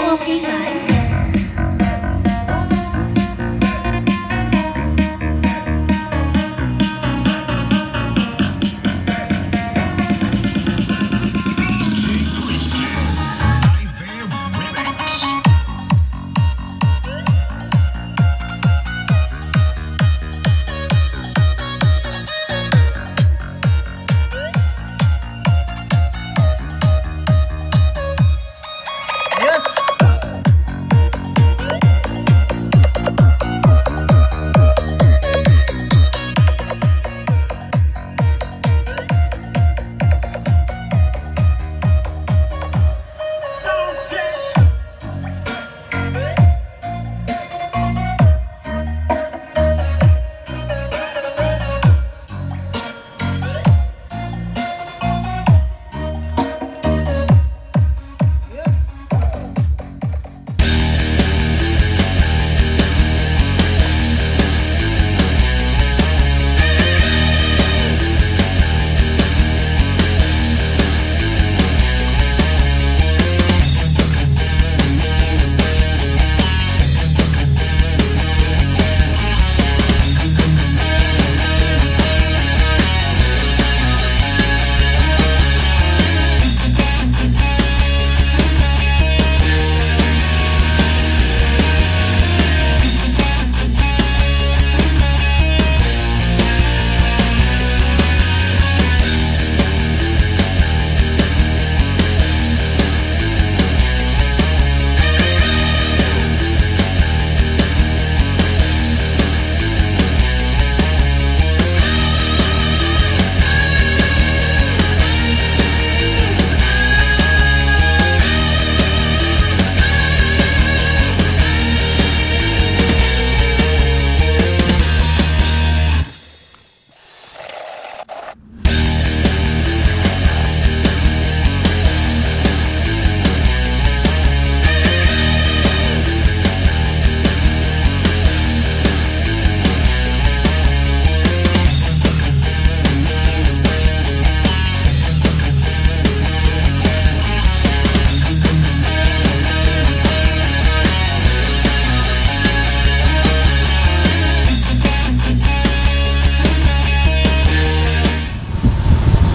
Okay, guys.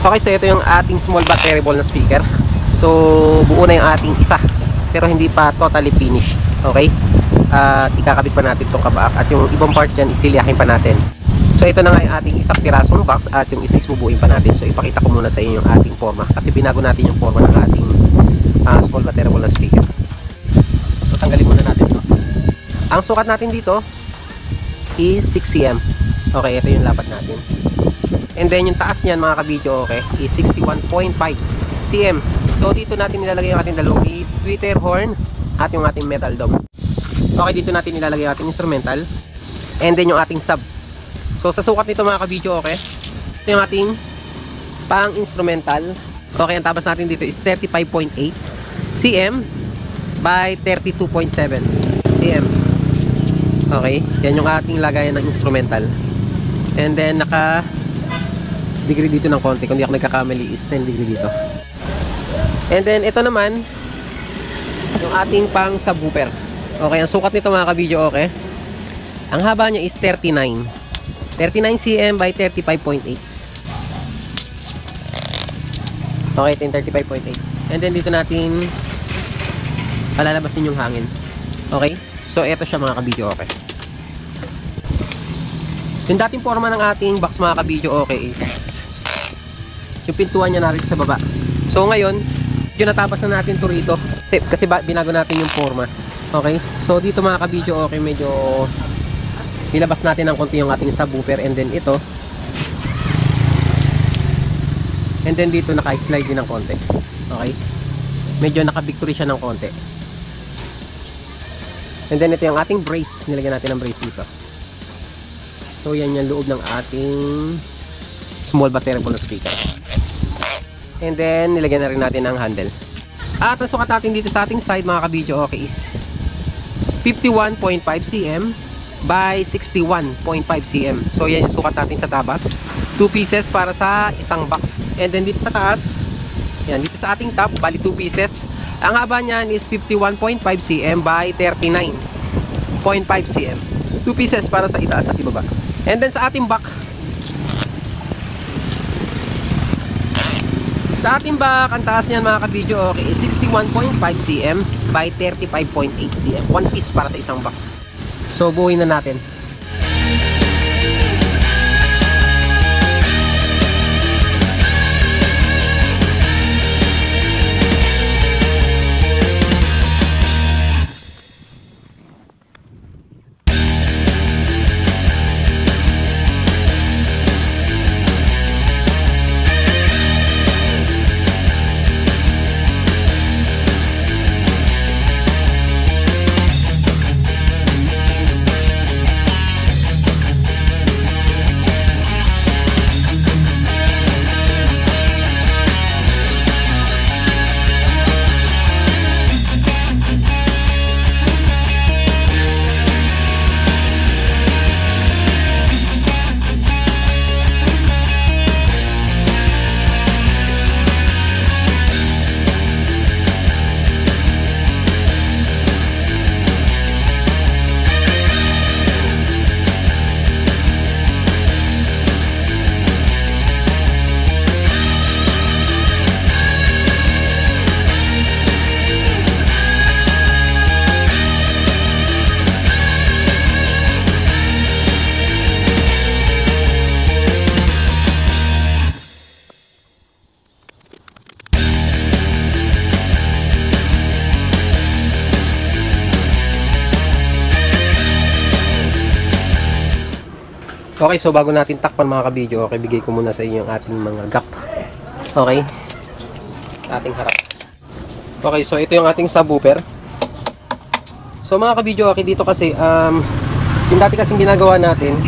Okay, so ito yung ating small but terrible na speaker. So buo na yung ating isa, pero hindi pa totally finished. Okay, at ikakabit pa natin itong kabaak, at yung ibang part dyan isiliyahin pa natin. So ito na nga yung ating isang pirasong box, at yung isa is bubuin pa natin. So ipakita ko muna sa inyo yung ating forma, kasi binago natin yung forma ng ating small but terrible na speaker. So tanggalin muna natin ito. Ang sukat natin dito is 6 cm. Okay, ito yung lapat natin. And then yung taas niyan mga kabidyo, okay, is 61.5 cm. So dito natin nilalagay yung ating dalawang tweeter horn at yung ating metal dome. Okay, dito natin nilalagay yung ating instrumental and then yung ating sub. So sa sukat nito mga kabidyo, okay, ito yung ating pang instrumental. Okay, ang tabas natin dito is 35.8 cm by 32.7 cm. Okay, yan yung ating lagayan ng instrumental. And then naka degree dito ng konti, kung di ako nagkakamali is 10 degree dito. And then ito naman yung ating pang subwoofer. Okay, ang sukat nito mga kabidyo, okay, ang haba niya is 39 cm by 35.8. okay, ito yung 35.8. and then dito natin palalabasin yung hangin. Okay, so ito siya mga kabidyo, okay. Yung dating forma ng ating box mga kabidyo, okay, yung pintuan niya narito sa baba. So ngayon, yung natapos na natin to rito, kasi binago natin yung forma. Okay, so dito mga kabidyo, okay, medyo nilabas natin ng konti yung ating subwoofer, and then ito, and then dito naka-slide din ng konti. Okay, medyo naka-victory siya ng konti. And then ito yung ating brace, nilagyan natin ng brace dito. So yan yung loob ng ating small but terrible speaker. And then nilagyan na rin natin ang handle. At ang sukat natin dito sa ating side mga kabidyo, okay, is 51.5 cm by 61.5 cm. So yan yung sukat natin sa tabas. 2 pieces para sa isang box. And then dito sa taas, yan, dito sa ating top, bali 2 pieces. Ang haba niyan is 51.5 cm by 39.5 cm. 2 pieces para sa itaas at ibaba. And then sa ating back, ang taas niyan mga ka-video, okay, is 61.5 cm by 35.8 cm. 1 piece para sa isang box. So buuin na natin. Okay, so bago natin takpan mga ka-video, okay, bigay ko muna sa inyo yung ating mga gap. Okay? Sa ating harap. Okay, so ito yung ating subwoofer. So mga ka-video, okay, dito kasi, yung dati kasing ginagawa natin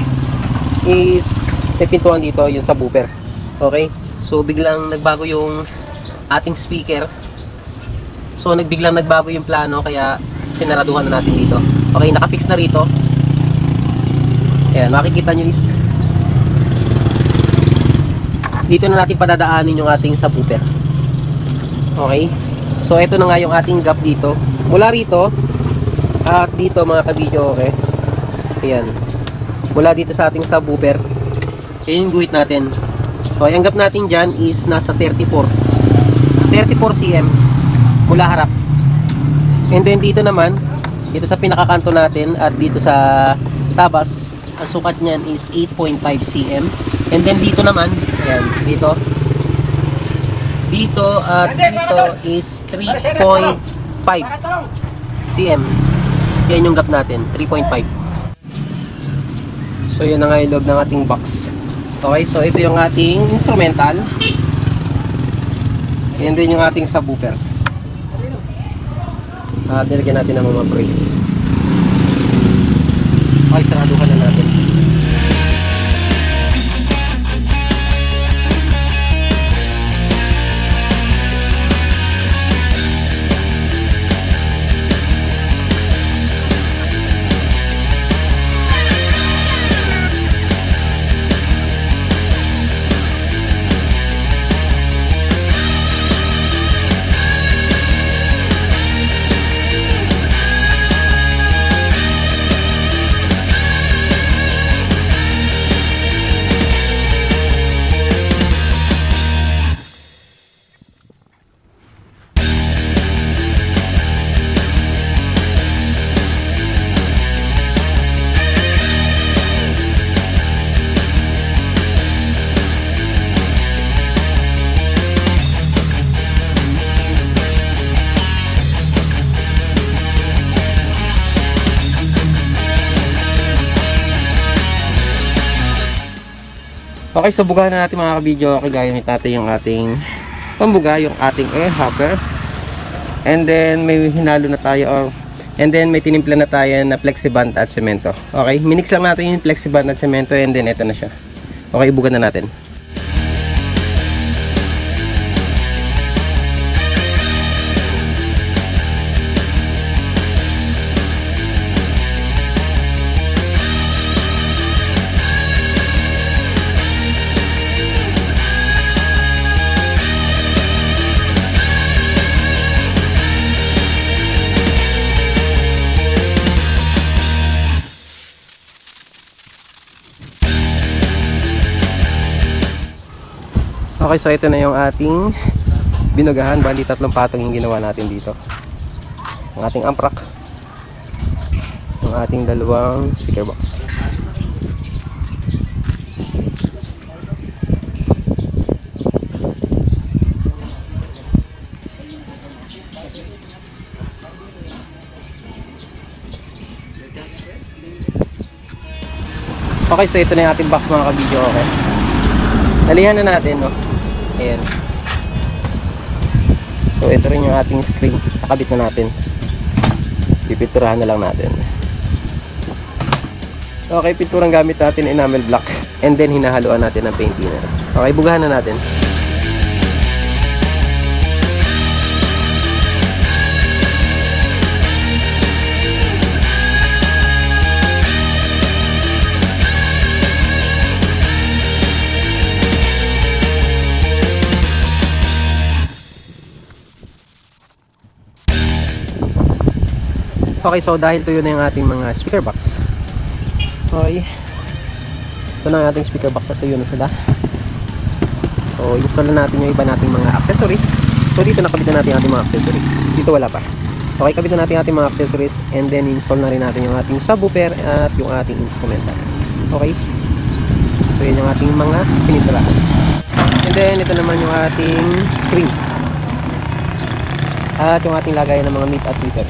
is, may pintuan dito, yung subwoofer. Okay? So biglang nagbago yung ating speaker. So biglang nagbago yung plano, kaya sinaraduhan na natin dito. Okay, nakafix na rito. Ayan, makikita nyo is dito na natin padadaanin yung ating subwoofer. Okay, so ito na nga yung ating gap dito, mula rito at dito mga ka-video. Okay, ayan, mula dito sa ating subwoofer, yun yung guhit natin. Okay, ang gap natin dyan is nasa 34 cm mula harap. And then dito naman, dito sa pinakakanto natin at dito sa tabas, ang sukat niyan is 8.5 cm. And then dito naman, ayan, dito at dito is 3.5 cm. Yan yung gap natin, 3.5. So yun na nga yung loob ng ating box. Okay, so ito yung ating instrumental. And then yung ating subwoofer. Nilagyan natin ng mga brace. Okay, saraduhan na natin. Okay, so bugahan na natin mga ka-video. Okay, gamit natin yung ating pambuga, yung ating air hopper. And then may hinalo na tayo, and then may tinimpla na tayo na flexiband at semento. Okay, minix lang natin yung flexiband at semento, and then ito na siya. Okay, bugahan na natin. Okay, so ito na yung ating binugahan. Bali, 3 patong yung ginawa natin dito. Ang ating amprak, ang ating 2 speaker box. Okay, so ito na yung ating box mga kabidyo. Okay, nalihan na natin, no? Ayan. So ito rin yung ating screen, nakabit na natin. Pipinturahan na lang natin. Okay, pinturang gamit natin enamel black, and then hinahaluan natin ng paint thinner. Okay, bugahan na natin. Okay, so dahil tuyo na yung ating mga speaker box. Okay, ito na ang ating speaker box at tuyo na sila. So install na natin yung iba nating mga accessories. So dito nakabit na natin yung ating mga accessories. Dito wala pa. Okay, kabit na natin yung ating mga accessories, and then install na rin natin yung ating subwoofer at yung ating instrumental. Okay, so yun yung ating mga pininturahan. And then ito naman yung ating screen at yung ating lagayan ng mga mid at tweeter.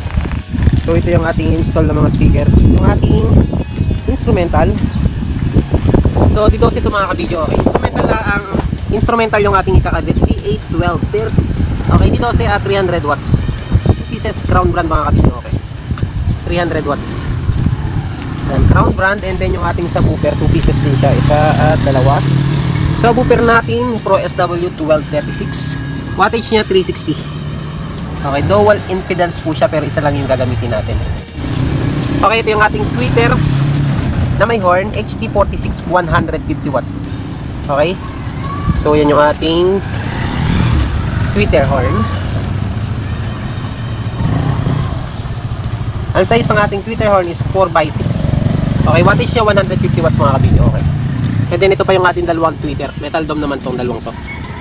So ito yung ating install ng mga speaker, yung ating instrumental. So dito ito mga kabidyo. Okay, instrumental yung ating ikakabit, V81230. Okay, dito sa 300 watts. Pieces Crown brand mga kabidyo. Okay, 300 watts. Then Crown brand, and then yung ating subwoofer, 2 pieces din siya, isa at dalawa. Subwoofer natin Pro SW1236. Wattage niya 360. Okay, dual impedance po siya, pero isa lang yung gagamitin natin. Okay, ito yung ating tweeter na may horn, HT46 150 watts. Okay, so yan yung ating tweeter horn. Ang size ng ating tweeter horn is 4x6. Okay, wattage niya 150 watts mga kabidyo. Okay, and then ito pa yung ating 2 tweeter, metal dome naman tong 2 to.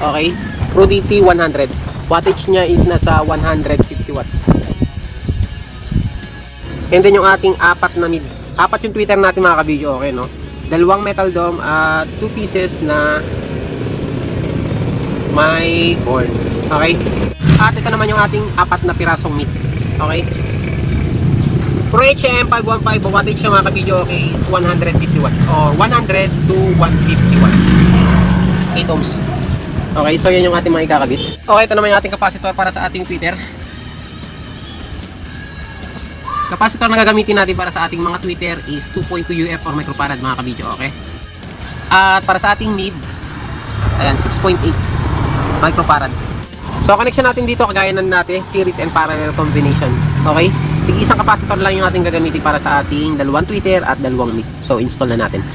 Okay, Pro DT 100. Wattage niya is nasa 150 watts. And then yung ating 4 na mid. 4 yung tweeter natin mga kabidyo, okay, no? 2 metal dome at 2 pieces na may horn. Okay? At ito naman yung ating 4 na pirasong mid. Okay? Pro HM 515, wattage niya mga kabidyo, okay, is 150 watts or 100 to 150 watts. 8 ohms. Okay, so yan yung ating mga ikakabit. Okay, ito naman yung ating capacitor para sa ating tweeter. Capacitor na gagamitin natin para sa ating mga tweeter is 2.2 UF or microfarad mga kabidyo, okay? At para sa ating mid, ayan, 6.8 microfarad. So connection natin dito, kagaya ng natin, series and parallel combination. Okay? Isang capacitor lang yung ating gagamitin para sa ating 2 tweeter at 2 mid. So install na natin.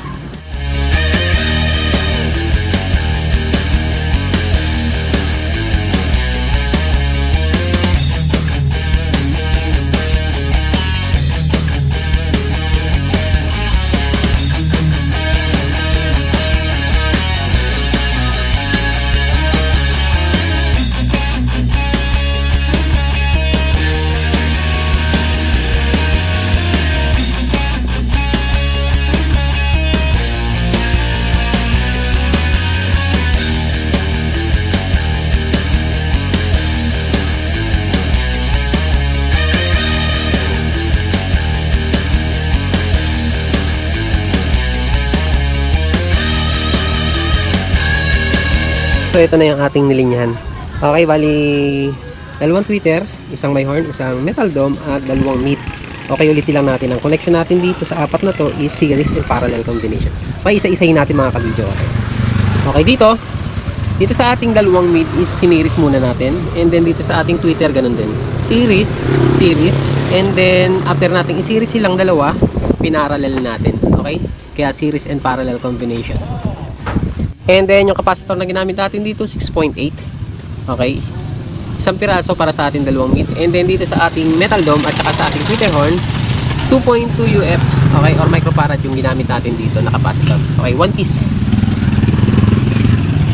So ito na yung ating nilinyahan. Okay, bali 2 tweeter, isang may horn, isang metal dome at 2 mid. Okay, ulitin lang natin. Ang connection natin dito sa 4 na to is series and parallel combination. Okay, isa-isahin natin mga kabidyo. Okay, dito sa ating 2 mid is siniris muna natin, and then dito sa ating tweeter ganun din. Series, and then after nating i-series silang dalawa, pinarallel natin. Okay? Kaya series and parallel combination. And then yung capacitor na ginamit natin dito 6.8. Okay? Isang piraso para sa ating 2 mid. And then dito sa ating metal dome at saka sa ating tweeter horn, 2.2 UF, okay, or microfarad yung ginamit natin dito na capacitor. Okay, 1 piece.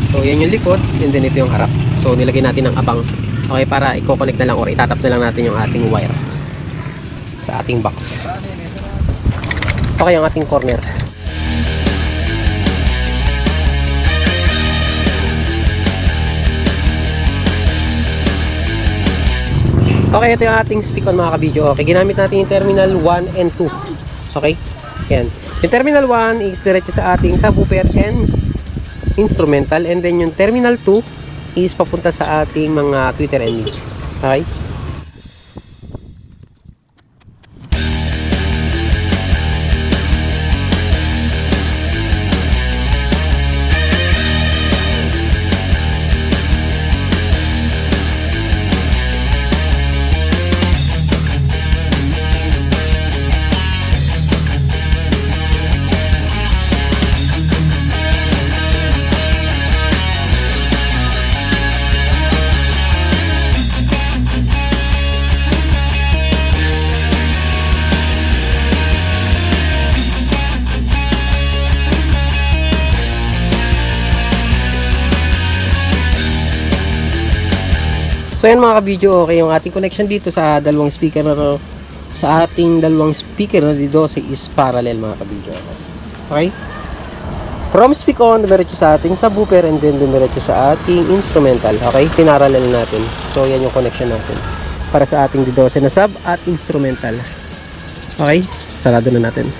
So So yan yung likod, and then ito yung harap. So nilagay natin ng abang, okay, para i-connect na lang or itatap na lang natin yung ating wire sa ating box. Okay, yung ating corner. Okay, ito yung ating speak on mga kabidyo. Okay, ginamit natin yung terminal 1 and 2. Okay, yan. Yung terminal 1 is diretso sa ating subwoofer and instrumental, and then yung terminal 2 is papunta sa ating mga tweeter and mid. Okay. So yan mga ka-video, okay, yung ating connection dito sa dalawang speaker na sa ating dalawang speaker na D12 is parallel mga ka-video. Okay? From speak on, dumiretso sa ating subwoofer, and then dumiretso sa ating instrumental. Okay? Pinarallel natin. So yan yung connection natin para sa ating D12 na sub at instrumental. Okay? Sarado na natin.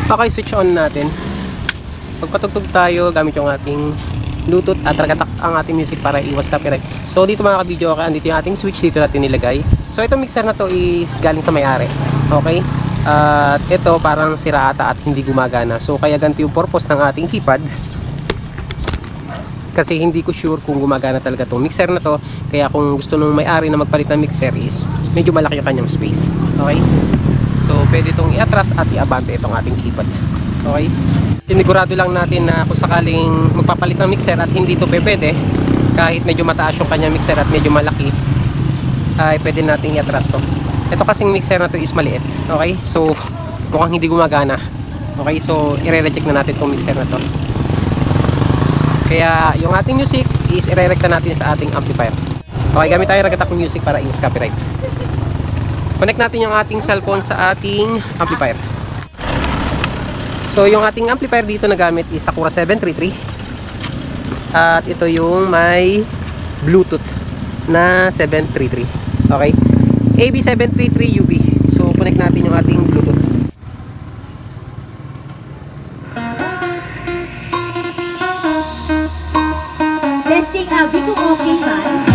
Okay, switch on natin. Pagpatugtog tayo gamit yung ating Bluetooth at ragatak ang ating music para iwas copyright. So dito mga ka-video, okay, andito yung ating switch, dito natin nilagay. So itong mixer na to is galing sa may-ari. Okay? At ito parang sira ata at hindi gumagana. So kaya ganito yung purpose ng ating keypad. Kasi hindi ko sure kung gumagana talaga itong mixer na to. Kaya kung gusto nung may-ari na magpalit ng mixer is medyo malaki yung kanyang space. Okay? So pwede itong i-atras at i-abante itong ating keypad. Okay? Sinigurado lang natin na kung sakaling magpapalit ng mixer at hindi ito pwede, kahit medyo mataas yung kanyang mixer at medyo malaki, ay pwede nating i-atras to. Ito kasing mixer na to is maliit. Okay? So mukhang hindi gumagana. Okay? So i-reject na natin itong mixer na to. Kaya yung ating music is i-rerecta natin sa ating amplifier. Okay, gamit tayo ragatak music para iwas copyright. Connect natin yung ating cellphone sa ating amplifier. So yung ating amplifier dito na gamit is Sakura 733. At ito yung may Bluetooth na 733. Okay? AB733UB. So connect natin yung ating Bluetooth. Testing Abby kung okay man.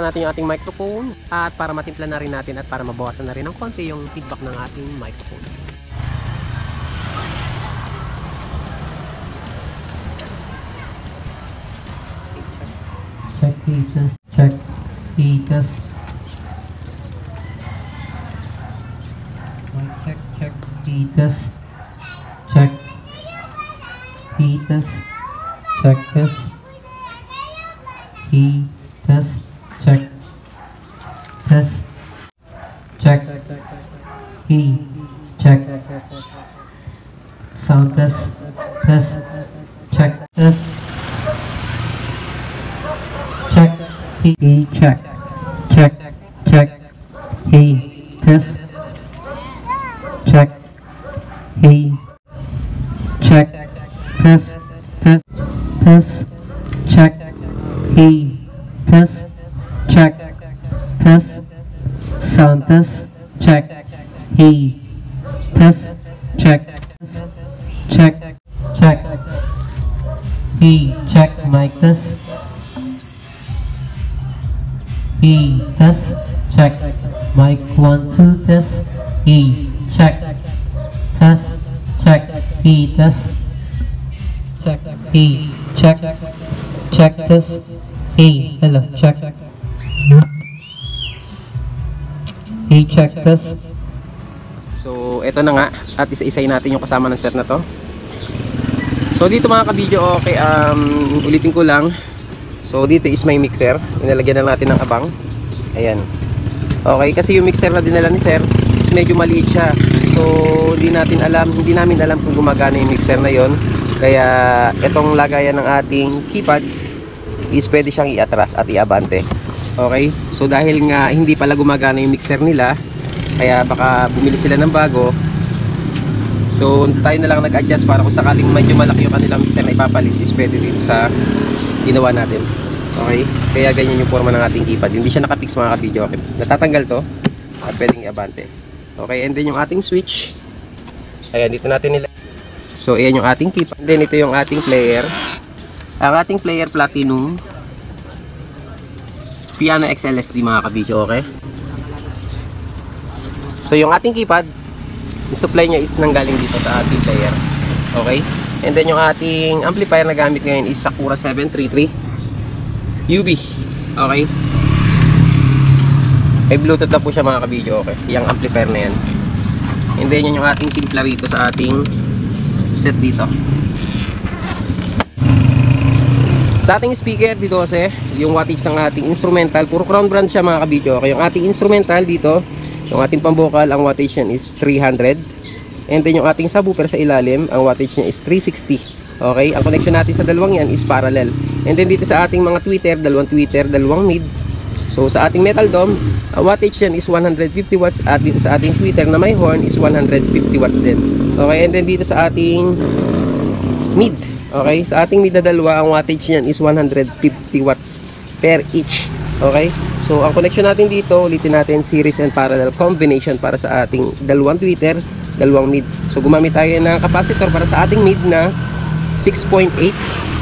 naman natin yung ating microphone at para matimpla na rin natin at para mabawasan na rin ng konti yung feedback ng ating microphone. Check heaters, check heaters. Check heaters, check heaters, check this heaters, check test, check he, check sound test, check test. Check, he, check, he, test, check, he, check, test, check, he, test, check, sound test, check, he, test, check, he, check, mic test. E test, check, mic 1 2 test, E check, test, check, E test, check, E check, test, E hello, check, E check test. So eto na nga at isa-isay natin yung kasama ng set na to. So dito mga kabidyo, okay, ulitin ko lang. So dito is may mixer, inalagyan na natin ng abang. Ayan. Okay, kasi yung mixer na dinala ni sir is medyo maliit siya. So hindi namin alam kung gumagana yung mixer na yon. Kaya itong lagayan ng ating keypad is pwede siyang iatras at iabante. Okay, so dahil nga hindi pala gumagana yung mixer nila, kaya baka bumili sila ng bago. So tayo na lang nag-adjust para kung sakaling medyo malaki yung kanilang mixer na ipapalit, is pwede dito sa ginawa natin. Okay, kaya ganyan yung forma ng ating keypad. Hindi siya nakapix mga kabidyo. Okay, natatanggal to at pwedeng iabante. Okay, and then yung ating switch, ayan, dito natin nila. So ayan yung ating keypad. And then ito yung ating player. Ang ating player Platinum Piano XLSD mga kabidyo. Okay, so yung ating keypad, yung supply niya is nanggaling dito sa ating player. Okay, and then yung ating amplifier na gamit ngayon is Sakura 733 UB. Okay, may Bluetooth na po siya mga kabidyo. Okay, yung amplifier na yan. And then yun yung ating timpla rito sa ating set dito. Sa ating speaker dito kasi, yung wattage ng ating instrumental, puro Crown brand siya mga kabidyo. Okay, yung ating instrumental dito, yung ating pambokal, ang wattage yan is 300. And then yung ating subwoofer sa ilalim, ang wattage niya is 360. Okay, ang connection natin sa dalawang yan is parallel. And then dito sa ating mga tweeter, dalawang mid. So sa ating metal dome, ang wattage yan is 150 watts. At dito sa ating tweeter na may horn is 150 watts din. Okay, and then dito sa ating mid, okay, sa ating mid na dalawa, ang wattage yan is 150 watts per each. Okay, so ang connection natin dito, ulitin natin, series and parallel combination para sa ating dalawang tweeter, dalawang mid. So gumamit tayo ng capacitor para sa ating mid na 6.8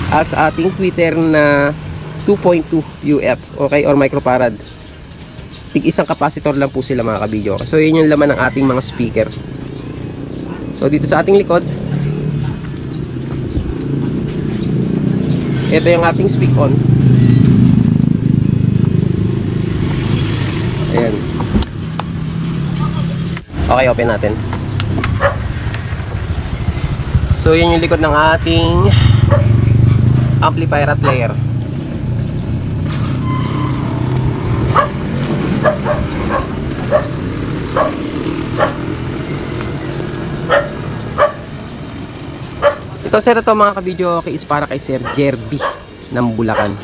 at sa ating tweeter na 2.2 UF, okay, or microfarad. Tig isang capacitor lang po sila mga kabidyo. So yun yung laman ng ating mga speaker. So dito sa ating likod, ito yung ating speak on. Ayan. Okay, open natin. So yun yung likod ng ating amplifier at player. Ito sir, ito mga kabidyo, okay, is para kay Sir Jerby ng Bulacan.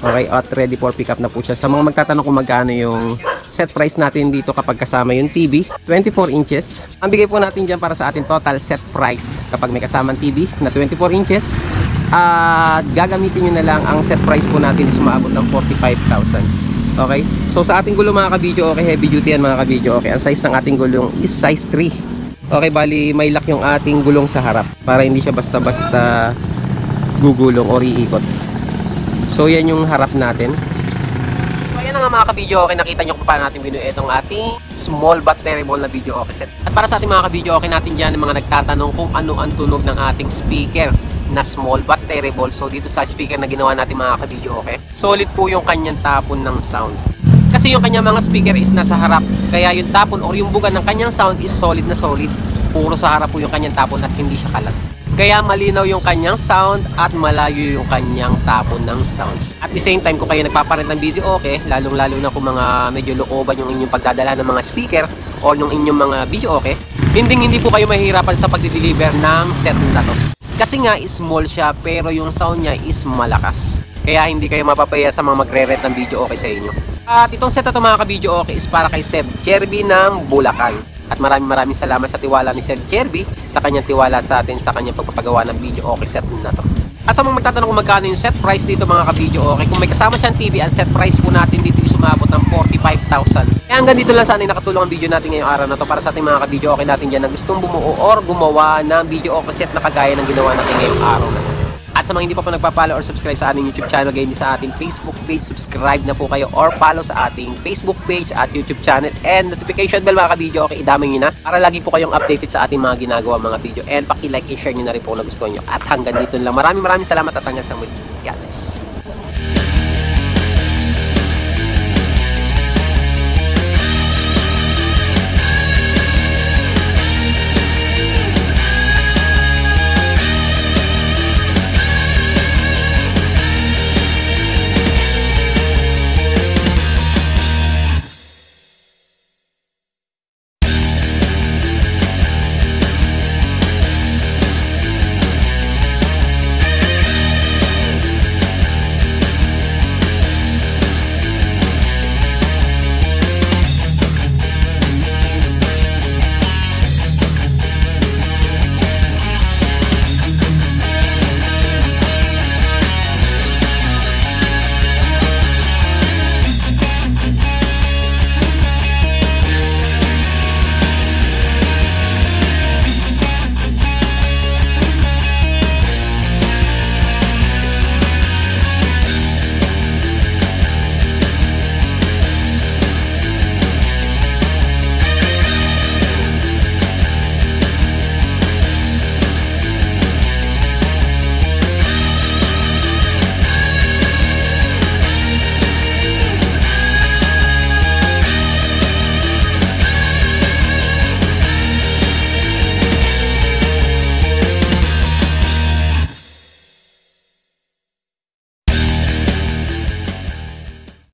Okay, at ready for pick up na po siya. Sa mga magtatanong kung magkano yung set price natin dito kapag kasama yung TV, 24 inches. Ang bigay po natin dyan para sa ating total set price kapag may kasamang TV na 24 inches, at gagamitin nyo na lang, ang set price po natin is umaabot ng 45,000. Okay, so sa ating gulong mga kabidyo, okay, heavy duty yan mga kabidyo. Okay, ang size ng ating gulong is size 3. Okay, bali may lock yung ating gulong sa harap para hindi siya basta-basta gugulong o iikot. So yan yung harap natin. So yan ang nga mga ka-video okay, nakita nyo kung paano natin binuo itong ating small but terrible na video okay set. At para sa ating mga ka-video okay natin dyan, mga nagtatanong kung ano ang tunog ng ating speaker na small but terrible. So dito sa speaker na ginawa natin mga ka-video okay, solid po yung kanyang tapon ng sounds. Kasi yung kanyang mga speaker is nasa harap, kaya yung tapon or yung buga ng kanyang sound is solid na solid. Puro sa harap po yung kanyang tapon at hindi siya kalat. Kaya malinaw yung kanyang sound at malayo yung kanyang tapon ng sounds. At the same time, kung kayo nagpaparent ng video okay, lalong-lalo na kung mga medyo looban yung inyong pagdadala ng mga speaker o yung inyong mga video okay, hindi po kayo mahihirapan sa pagdi-deliver ng set na to. Kasi nga small siya pero yung sound niya is malakas. Kaya hindi kayo mapapaya sa mga magre-rent ng video okay sa inyo. At itong set na to mga ka-video okay is para kay Sir Jerby ng Bulacan. At maraming salamat sa tiwala ni Sir Jerby, sa kanyang tiwala sa atin, sa kanyang pagpapagawa ng video okay set na to. At sa mga magtatanong kung magkano yung set price dito mga ka-video okay, kung may kasama siyang TV, ang set price po natin dito is umabot ng 45,000. Kaya hanggang dito lang sana nakatulong ang video natin ngayong araw na to para sa ating mga ka-video okay natin dyan na gustong bumuo or gumawa ng video okay set na kagaya ng ginawa natin ngayong araw na to. At sa mga hindi pa po nagpa-follow or subscribe sa ating YouTube channel, gayon din sa ating Facebook page, subscribe na po kayo or follow sa ating Facebook page at YouTube channel and notification bell mga ka-video okay, idamay nyo na para lagi po kayong updated sa ating mga ginagawa mga video and paki-like and share nyo na rin po na gusto nyo. At hanggang dito lang, maraming salamat at hanggang sa muli. God bless.